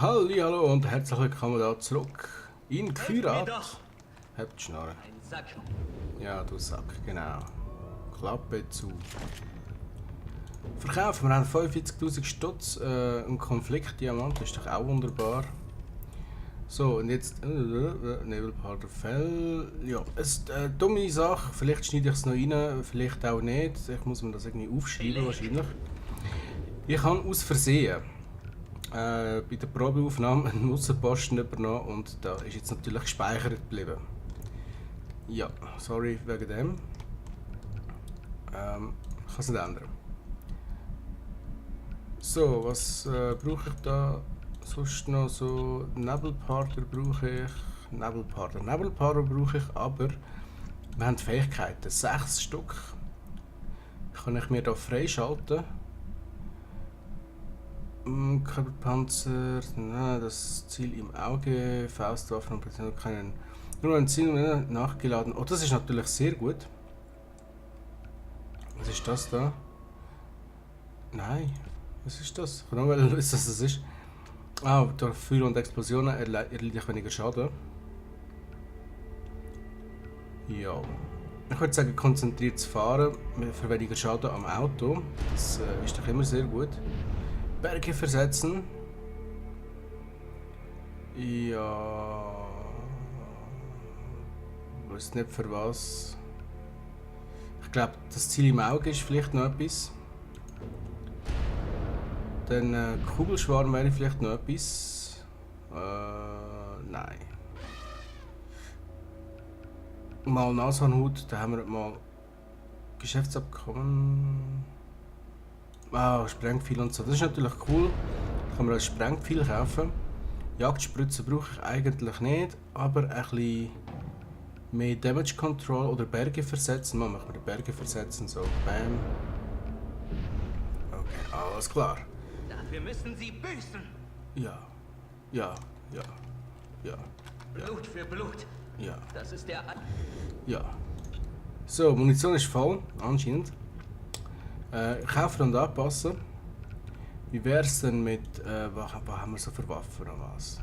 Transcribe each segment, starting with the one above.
Hallo und herzlich willkommen da zurück in Kyrat. Habt die Schnarre. Ein Sack. Ja, du Sack, genau. Klappe zu. Verkaufen, wir haben 45.000 Stutz, ein Konfliktdiamant, ist doch auch wunderbar. So, und jetzt Nebelparder Fell. Ja, es ist eine dumme Sache, vielleicht schneide ich es noch rein, vielleicht auch nicht. Ich muss mir das irgendwie aufschreiben wahrscheinlich. Ich habe aus Versehen bei der Probeaufnahme einen Nutzenposten übernommen und da ist jetzt natürlich gespeichert geblieben. Ja, sorry wegen dem. Ich kann es nicht ändern. So, was brauche ich da? Sonst noch so Nebelparder brauche ich. Nebelparder brauche ich, aber wir haben Fähigkeiten. 6 Stück kann ich mir da freischalten. Körperpanzer, das Ziel im Auge, Faustwaffen und Präzision können nur ein Ziel nachgeladen. Oh, das ist natürlich sehr gut. Was ist das da? Nein, was ist das? Ich kann nur wissen, was das ist. Ah, durch Feuer und Explosionen erleide ich weniger Schaden. Ja. Ich würde sagen, konzentriert zu fahren für weniger Schaden am Auto. Das ist doch immer sehr gut. Berge versetzen. Ja. Ich weiß nicht für was. Ich glaube, das Ziel im Auge ist vielleicht noch etwas. Dann Kugelschwarm wäre vielleicht noch etwas. Nein. Mal Nashornhut, da haben wir mal Geschäftsabkommen. Ah, Sprengpfeil und so. Das ist natürlich cool. Da kann man als Sprengpfeil kaufen. Jagdspritze brauche ich eigentlich nicht, aber ein bisschen mehr Damage Control oder Berge versetzen. Mal machen wir die Berge versetzen, so bam. Okay, alles klar. Dafür müssen sie büßen. Ja, ja, ja, ja, Blut für Blut. ja, Das ist der... ja. So, Munition ist voll, anscheinend. Kaufen und anpassen. Wie wäre es denn mit, was haben wir so für Waffen oder was?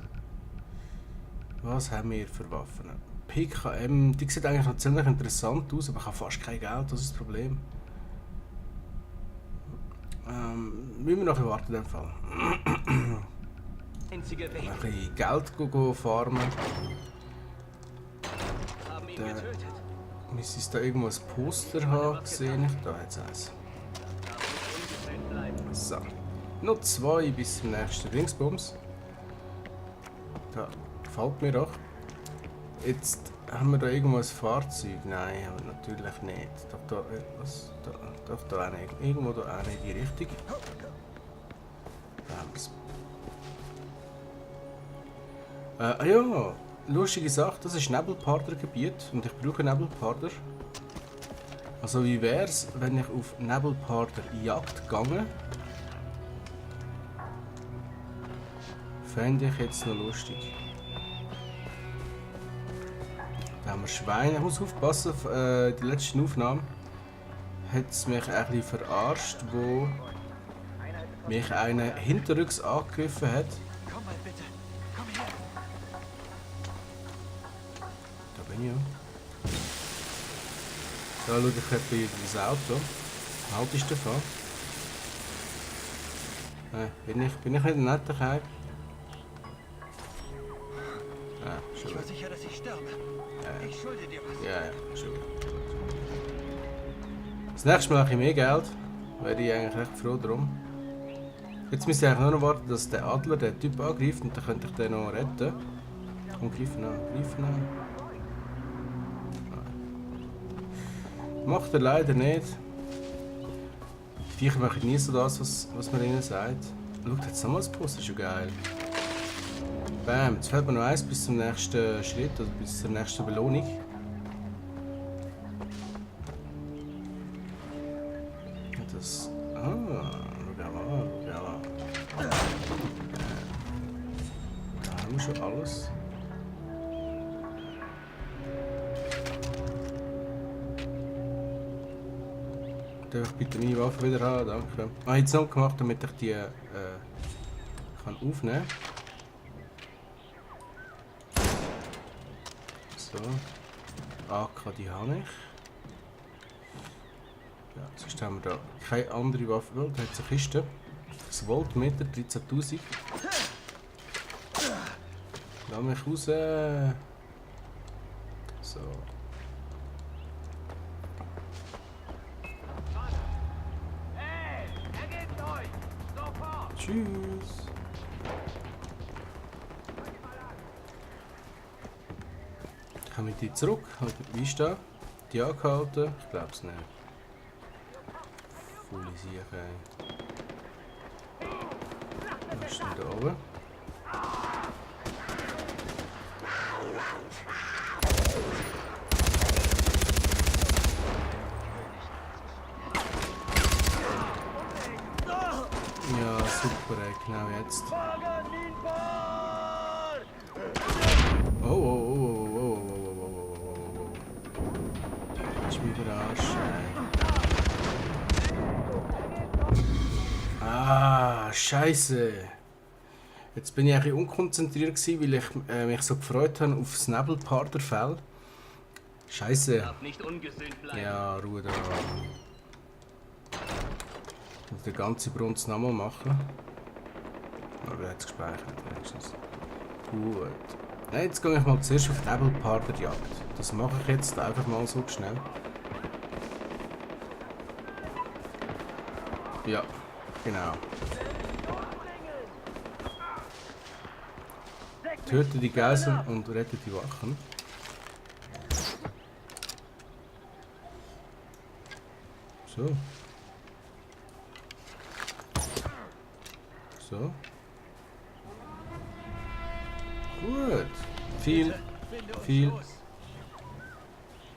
Was haben wir für Waffen? PKM, die sieht eigentlich noch ziemlich interessant aus, aber ich habe fast kein Geld, das ist das Problem. Müssen wir noch warten in dem Fall. einzige Weg. Ein bisschen Geld farmen. Haben ihn getötet. Müsste es da irgendwo ein Poster haben, sehe ich. Da hat es eins. Ungetrennt bleiben. So. Noch 2 bis zum nächsten Dingsbums. Da gefällt mir doch. Jetzt haben wir da irgendwo ein Fahrzeug. Nein, haben wir natürlich nicht. Doch da etwas. Doch da eine. Irgendwo da eine in die Richtung. Da haben wir es. Ah ja, lustige Sache, das ist Nebelparder-Gebiet und ich brauche Nebelparder. Also wie wäre es, wenn ich auf Nebelparder-Jagd gehe? Fände ich jetzt noch lustig. Da haben wir Schweine. Ich muss aufpassen, auf die letzten Aufnahme hat es mich ein bisschen verarscht, wo mich einer hinterrücks angegriffen hat. Komm mal bitte. Komm her. Da bin ich ja. Da schaue ich etwa das Auto. Halt ist davon. Bin ich nicht ein netter Kerl? Ich war sicher, dass ich sterbe. Ich schulde dir was. Ja, schon. Das nächste Mal habe ich mehr Geld. Wäre ich eigentlich recht froh drum. Jetzt müsste ich eigentlich nur noch warten, dass der Adler den Typ angreift und dann könnte ich den noch retten. Und greifen an, greifen an. Macht er leider nicht. Die Viecher machen nie so das, was man ihnen sagt. Schaut, jetzt nochmal das Post, das ist schon geil. Bam, jetzt fehlt mir noch eins bis zum nächsten Schritt oder bis zur nächsten Belohnung. Das. Ah, schau mal, schau mal. Da haben wir schon alles. Darf ich bitte meine Waffe wieder haben? Danke. Ah, ich habe es noch gemacht, damit ich die kann aufnehmen kann. So. AK, die habe ich. Ja, sonst haben wir da keine andere Waffe. Oh, da hat es eine Kiste. Das Voltmeter, 13.000. Lass mich raus. So. Tschüss. Komme ich die zurück? Wie ist da? Die angehalten? Ich glaube es nicht. Volle Sache. Was ist denn da oben? Ja, super, genau jetzt. Oh, oh, oh, oh, oh, oh, oh, oh, oh, oh, oh. Ist mir verarscht. Ah, Scheiße. Jetzt bin ich ein bisschen unkonzentriert gewesen, weil ich mich so gefreut habe auf das Nebelparderfell. Scheiße. Ja, Ruhe da. Ich muss den ganzen Brunz nochmal machen. Aber er hat es gespeichert, wenigstens. Gut. Nein, jetzt gehe ich mal zuerst auf die Nebelparderjagd. Das mache ich jetzt einfach mal so schnell. Ja, genau. Töte die Geiseln und rette die Wachen. So. So. Gut.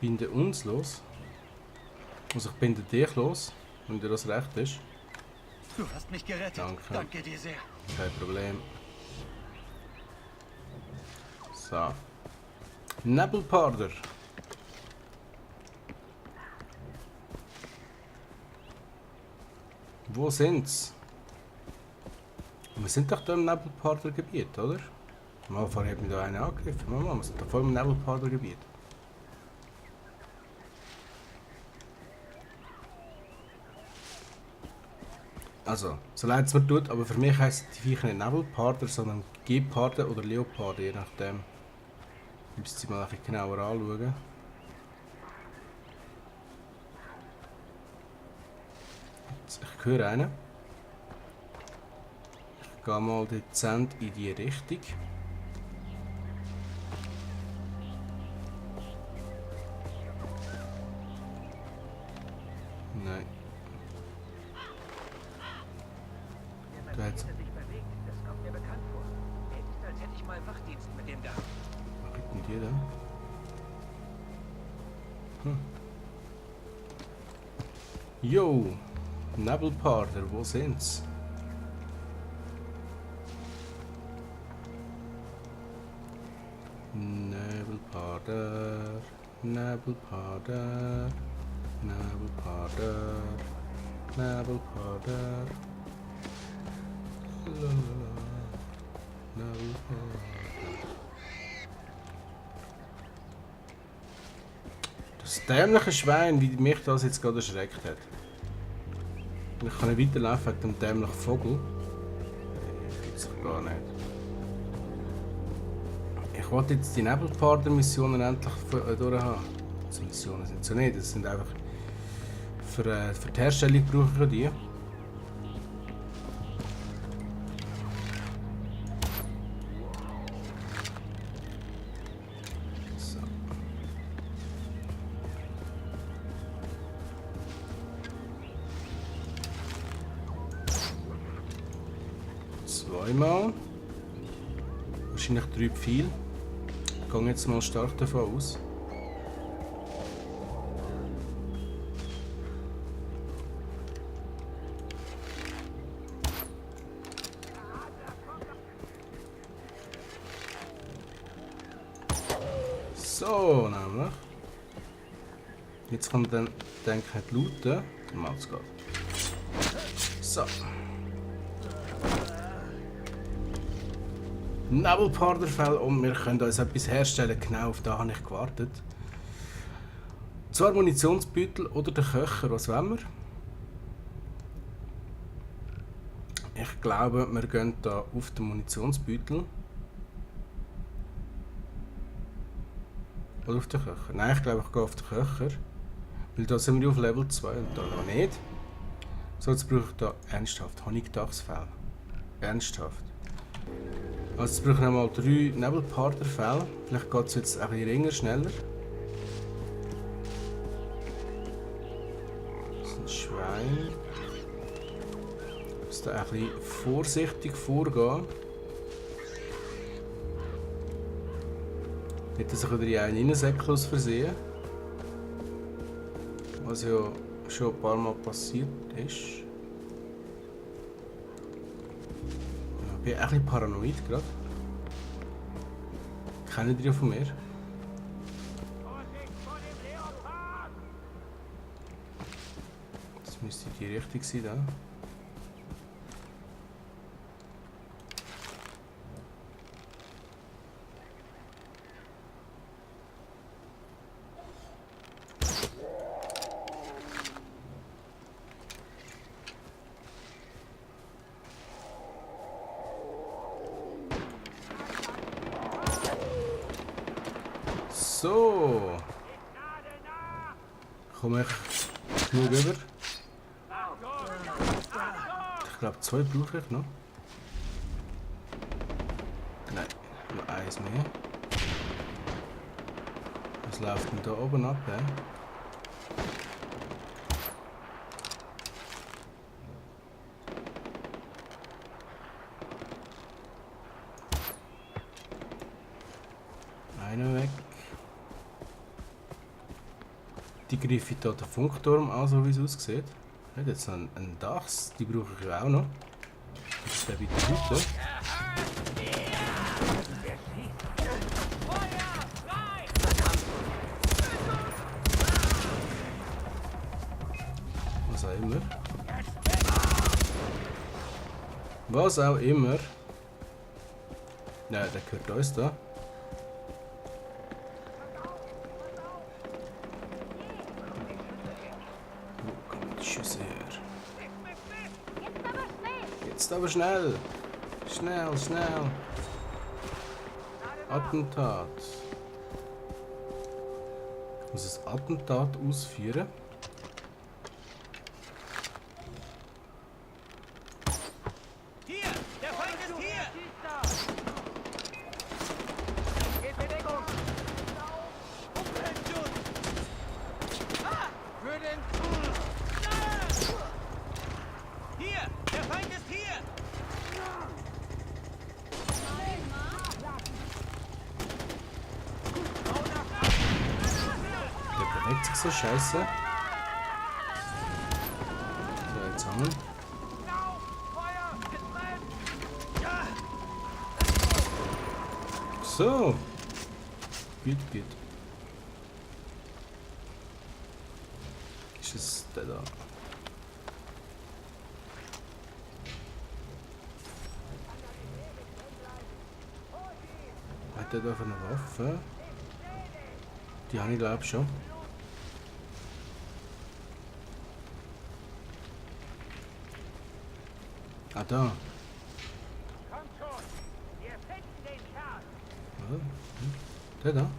Binde uns los. Also ich binde dich los, wenn dir das recht ist. Du hast mich gerettet. Danke. Danke dir sehr. Kein Problem. So. Nebelparder. Wo sind's? Wir sind doch da im Nebelparder-Gebiet, oder? Am Anfang hat mich da einer angegriffen. Mama, wir sind da voll im Nebelparder-Gebiet. Also, so leid es mir tut, aber für mich heisst die Viecher nicht Nebelparder, sondern Geparde oder Leoparde, je nachdem. Ich muss sie mal ein bisschen genauer anschauen. Ich höre einen. Ich gehe mal dezent in die Richtung. Nein. Da hat's. Das kommt mir bekannt vor. Es ist, als hätte ich mal Wachdienst mit dem da. Was kriegt denn die da? Jo, Nebelparder, wo sind's? Nebelparder, Nebelparder, Nebelparder, Nebelparder. Lalalala, Nebelparder. Das dämliche Schwein, wie mich das jetzt gerade erschreckt hat. Ich kann nicht weiterlaufen wegen dem dämlichen Vogel. Das gibt's doch gar nicht. Ich wollte jetzt die Nebelparder-Missionen endlich durchhaben. Also Missionen sind so nicht, das sind einfach... Für die Herstellung brauche ich die. So. Zweimal. Wahrscheinlich 3 Pfeile. Ich gehe jetzt mal stark davon aus. So, nämlich. Jetzt kann dann denke ich looten. Dann macht es gerade. So. Nebelparderfell und wir können uns etwas herstellen. Genau auf das habe ich gewartet. Zwar Munitionsbeutel oder der Köcher, was wollen wir? Ich glaube, wir gehen hier auf den Munitionsbeutel. Oder auf den Köcher? Nein, ich glaube, ich gehe auf den Köcher. Weil da sind wir auf Level 2 und da noch nicht. So, jetzt brauche ich da ernsthaft Honigdachsfell. Ernsthaft. Also jetzt brauche ich nochmal 3 Nebelparderfell. Vielleicht geht es jetzt ein bisschen ringer, schneller. Das ist ein Schwein. Ich muss da ein bisschen vorsichtig vorgehen. Nicht, dass ich wieder in einen reinsäckel aus Versehen. Was ja schon ein paar Mal passiert ist. Ich bin ein bisschen paranoid gerade. Kennen die von mir? Das müsste die Richtung sein, da. So. Komme ich genug über? Ich glaube 2 brauche ich noch. Nein, nur eins mehr. Was läuft denn da oben ab? He? Einer weg. Die greife ich hier den Funkturm an, so wie es aussieht. Ja, jetzt noch ein Dachs, die brauche ich ja auch noch. Das ist der weiter heute. Was auch immer. Was auch immer. Nein, der gehört uns da. Jetzt aber schnell! Schnell, schnell! Attentat! Ich muss ein Attentat ausführen. Hier! Der Feind ist hier! Geht Bedeckung! Für den Hier! Der Feind ist hier! Der bewegt sich so scheiße. So, jetzt haben wir. So. Gut, gut. Ist es der da? Hat der da für eine Waffe? Die habe ich glaube schon. Ah, da. Ja, der da.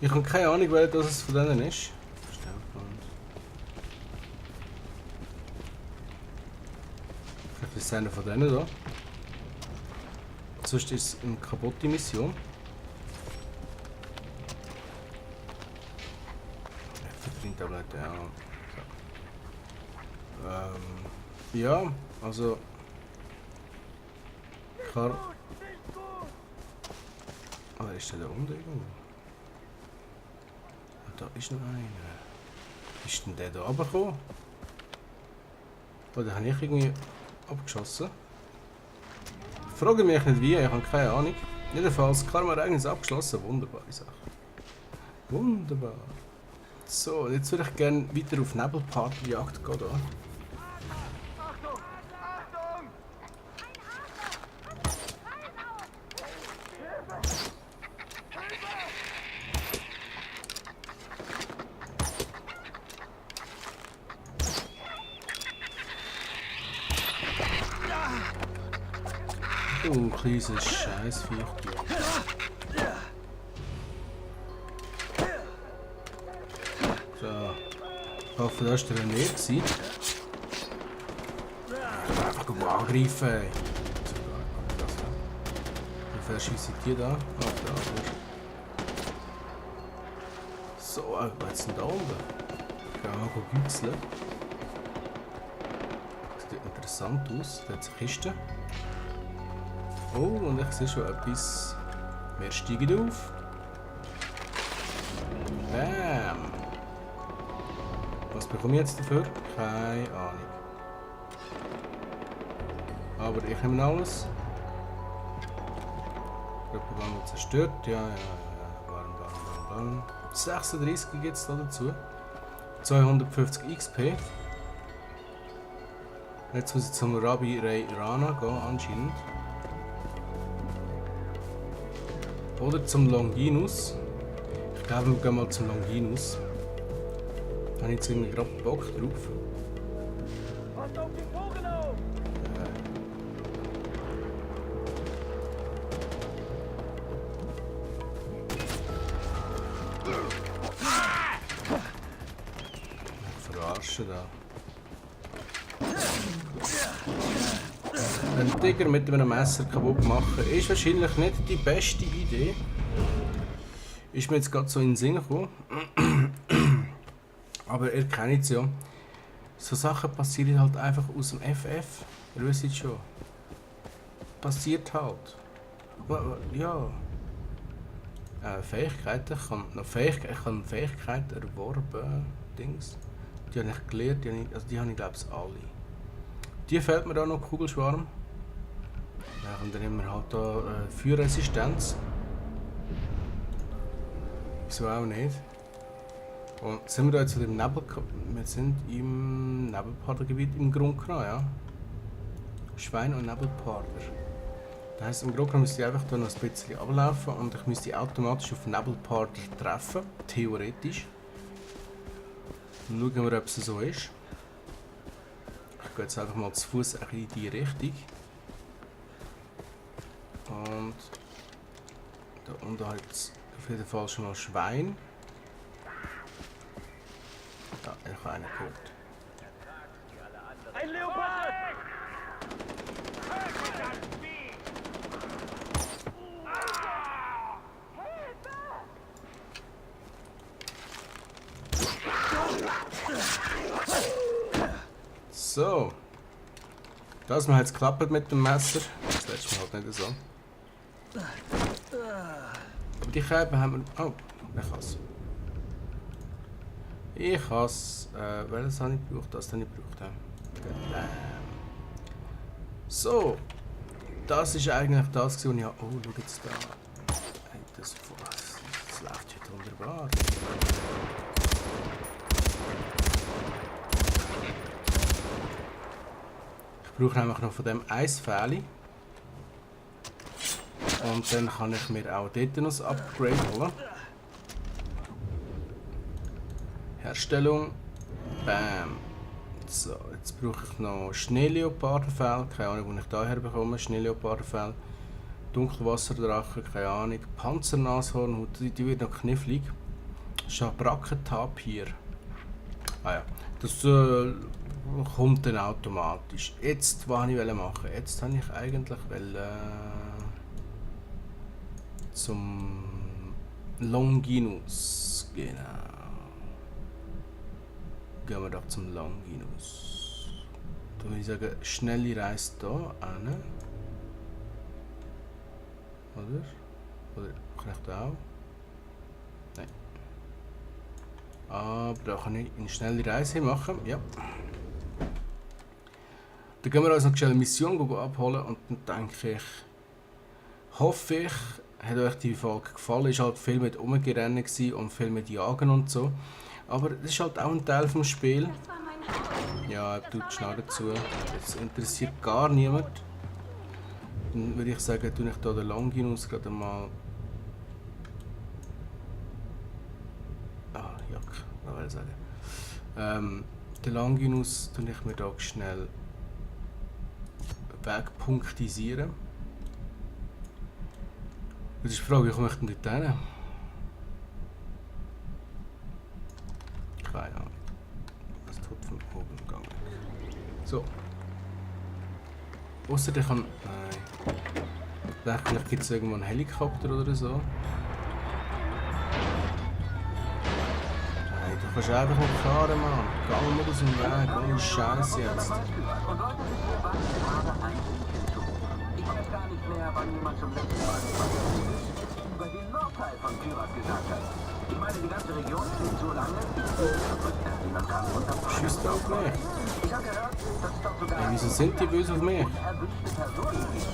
Ich habe keine Ahnung, welcher das von denen ist. Vielleicht ist es einer von denen da. Sonst ist es eine kaputte Mission. Der bringt aber nicht, ja. Ja, also. Klar. Ah, ist der da unten irgendwo? Und da ist noch einer. Ist denn der da runtergekommen? Oder habe ich irgendwie abgeschossen? Frage mich nicht wie, ich habe keine Ahnung. Jedenfalls, Karma-Ereignis abgeschlossen, wunderbare Sache. Wunderbar. So, jetzt würde ich gerne weiter auf Nebelpartnerjagd gehen. Da. Du kleines Scheißviech, du. So. Ich hoffe, das war der nicht gewesen. Einfach angreifen, ey. Wie verschießen die da? Oh, da, so, was ist denn da oben? Gehen wir mal gützeln. Sieht interessant aus. Da hat es eine Kiste. Oh, und ich sehe schon etwas. Wir steigen auf. Bam! Was bekomme ich jetzt dafür? Keine Ahnung. Aber ich nehme alles. Körperwandel zerstört. Ja. Bam. 36 gibt es da dazu. 250 XP. Jetzt muss ich zum Rabbi Ray Rana gehen, anscheinend. Oder zum Longinus. Ich glaube, wir gehen mal zum Longinus. Da habe ich jetzt irgendwie gerade Bock drauf. Verarschen da. Einen Tiger mit einem Messer kaputt machen ist wahrscheinlich nicht die beste Idee. Ist mir jetzt gerade so in den Sinn gekommen. Aber ihr kennt es ja. So Sachen passieren halt einfach aus dem FF. Ihr wisst es schon. Passiert halt. Ja. Fähigkeiten. Ich habe Fähigkeiten erworben. Dings. Die habe ich gelernt. Die habe ich glaube ich alle. Die fehlt mir da noch, Kugelschwarm. Ja, und dann haben wir halt da Feuerresistenz. Wieso auch nicht? Und sind wir da jetzt im Nebel? Wir sind im Nebelpardergebiet im Grunde genommen, ja. Schwein- und Nebelparder. Das heisst, im Grunde genommen müsste ich einfach da noch ein bisschen ablaufen und ich müsste automatisch auf Nebelparder treffen. Theoretisch. Schauen wir, ob es so ist. Ich gehe jetzt einfach mal zu Fuß in die Richtung. Und da unten hat es auf jeden Fall schon mal Schwein. Ja, ich habe einen gehört. Ein Leopard! So. Das mal jetzt geklappt mit dem Messer. Das letzte Mal halt nicht so. Aber die Käben haben wir... Oh, ich has. Ich has. Welches habe ich gebraucht? Das habe ich gebraucht. So. Das ist eigentlich das, was ich... Oh, schau jetzt da. Hey, das läuft heute wunderbar. Ich brauche nämlich noch von dem Eisfähli. Und dann kann ich mir auch dort noch ein Upgrade holen. Herstellung. Bam. So, jetzt brauche ich noch Schneeleopardenfell. Keine Ahnung, wo ich daher bekomme. Schneeleopardenfell. Dunkelwasserdrache, keine Ahnung. Panzernashorn, die wird noch knifflig. Schabrackentapir. Ah ja. Das kommt dann automatisch. Jetzt, was wollte ich machen? Jetzt wollte ich eigentlich zum Longinus. Genau. Gehen wir doch zum Longinus. Da würde ich sagen, schnelle Reise hier hin. Oder kann ich da auch? Nein. Aber da kann ich eine schnelle Reise machen. Ja. Dann gehen wir uns noch eine Mission abholen und dann denke ich, hoffe ich, hat euch die Folge gefallen. Es war halt viel mit Umgerennen und viel mit Jagen und so. Aber das ist halt auch ein Teil vom Spiel. Ja, tut schnell dazu. Das interessiert gar niemand. Dann würde ich sagen, tue ich hier den Longinus gerade mal. Jack, was will ich sagen? Den Longinus tue ich mir da schnell wegpunktisieren. Jetzt ist die Frage, wie komme ich denn dort hin? Keine Ahnung. Was tut von oben gegangen? So. Ausser der kann. Nein. Vielleicht gibt es irgendwo einen Helikopter oder so. Nein, du kannst einfach nicht fahren, Mann. Geh mal aus dem Weg. Ohne Scheiße jetzt. Ich weiß gar nicht mehr, wann jemand zum letzten Mal über den Nordteil von Kyrat gesagt hat. Ich meine, die ganze Region steht so lange, wie man kann runterfahren. Schießt auf mich. Ich habe gehört, dass es doch sogar Hey, wieso sind die böse auf mich? unerwünschte Personen gibt.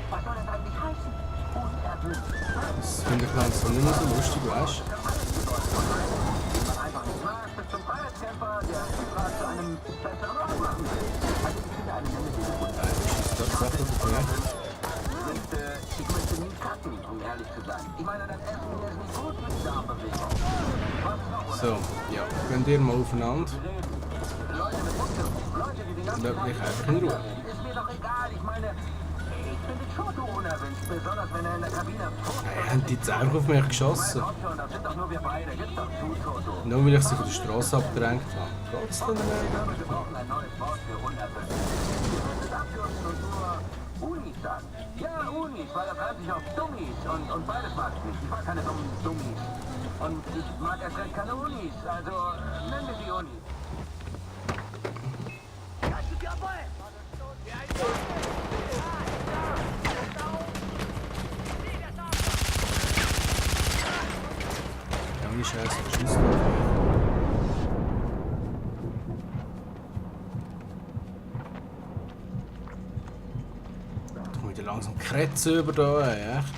Was soll das eigentlich heißen? Unerwünscht. Das finde ich langsam nicht mehr so lustig, weißt du? Wenn man einfach nicht mag, bis zum Freiheitskämpfer, der Kyrat zu einem besseren Ort machen will. Also ich finde eine Nenne diese Wunde. Schießt tatsächlich auf mich. Ich möchte nie kacken, um ehrlich zu sein. Ich meine, das Essen ist nicht gut mit dieser Armbewegung. So, ja, könnt ihr mal aufeinander. Leute mit Mundschutz, Leute, die den ganzen Lass mich einfach in Ruhe. Ist mir doch egal, ich meine, ich finde Foto unerwünscht, besonders wenn er in der Kabine Hey, haben die jetzt einfach auf mich geschossen? das sind doch nur wir beide, gibt's doch zu, Toto. Nur weil ich sie von der Straße abgedrängt habe. Geht's denn Ich glaube, wir brauchen ein neues Wort für unerwünscht. Wir müssen es abkürzen und nur Unis sagen. Ja, Unis, weil das reimt sich auf Dummies und beides mag ich nicht. Ich mag keine dummen Dummies. Und ich mag erst recht keine Unis, also nennen wir sie Unis. Ja, wie scheiße, schießt auf mich. Ich muss wieder langsam kratzen über da, ey, echt.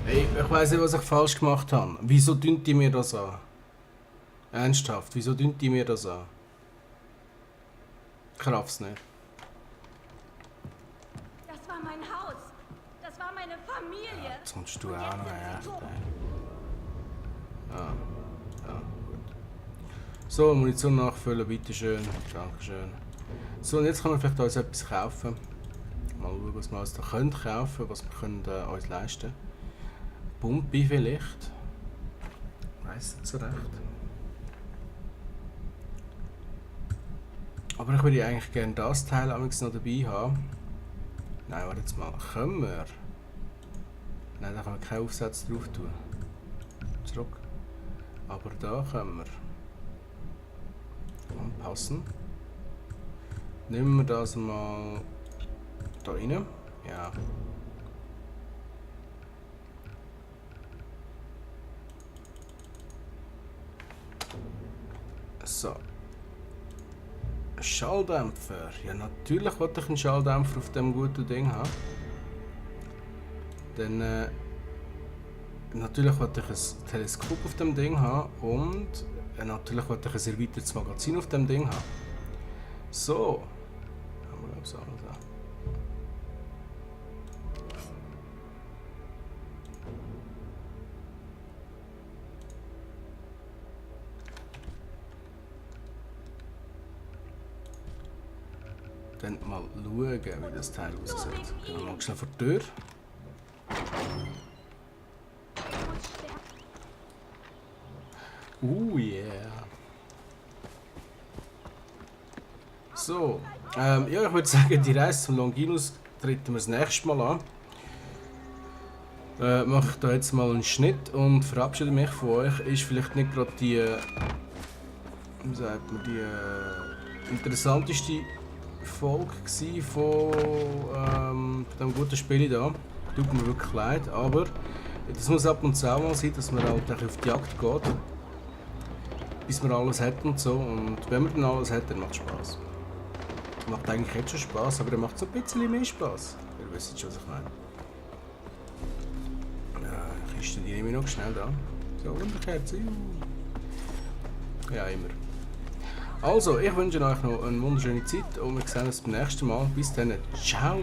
Hey, ich weiss nicht, was ich falsch gemacht habe. Wieso dünnt die mir das an? Ernsthaft, wieso dünnt die mir das an? Ich raff's nicht. Das war mein Haus. Das war meine Familie. Jetzt kommst du auch noch, echt, ey. Ja, gut. So, Munition nachfüllen, bitteschön. Dankeschön. So, und jetzt können wir vielleicht uns etwas kaufen. Mal schauen, was wir uns da können kaufen, was wir können, uns leisten können. Pumpe vielleicht. Weiss nicht so recht. Aber ich würde eigentlich gerne das Teil noch dabei haben. Nein, warte jetzt mal. Können wir? Nein, da können wir keinen Aufsatz drauf tun. Zurück. Aber da können wir. Anpassen. Nehmen wir das mal da rein. Ja. So. Schalldämpfer. Ja, natürlich wollte ich einen Schalldämpfer auf dem guten Ding haben. Dann natürlich wollte ich ein Teleskop auf dem Ding haben und natürlich wollte ich ein erweitertes Magazin auf dem Ding haben. So. Haben wir alles an. Dann mal schauen, wie das Teil aussieht. Gehen wir mal schnell vor die Tür. Yeah. So, ja, ich würde sagen, die Reise zum Longinus treten wir das nächste Mal an. Mache ich da jetzt mal einen Schnitt und verabschiede mich von euch. Ist vielleicht nicht gerade die, wie sagt man, die interessanteste Folge von diesem guten Spiel hier. Tut mir wirklich leid, aber das muss ab und zu auch mal sein, dass man halt auf die Jagd geht. Bis man alles hat und so. Und wenn man dann alles hat, dann macht es Spaß. Macht eigentlich jetzt schon Spaß, aber er macht so ein bisschen mehr Spaß. Ihr wisst schon, was ich meine. Ja, Kiste, die nehme ich noch schnell da. So, und eine Kerze. Ja, immer. Also, ich wünsche euch noch eine wunderschöne Zeit und wir sehen uns beim nächsten Mal. Bis dann. Ciao!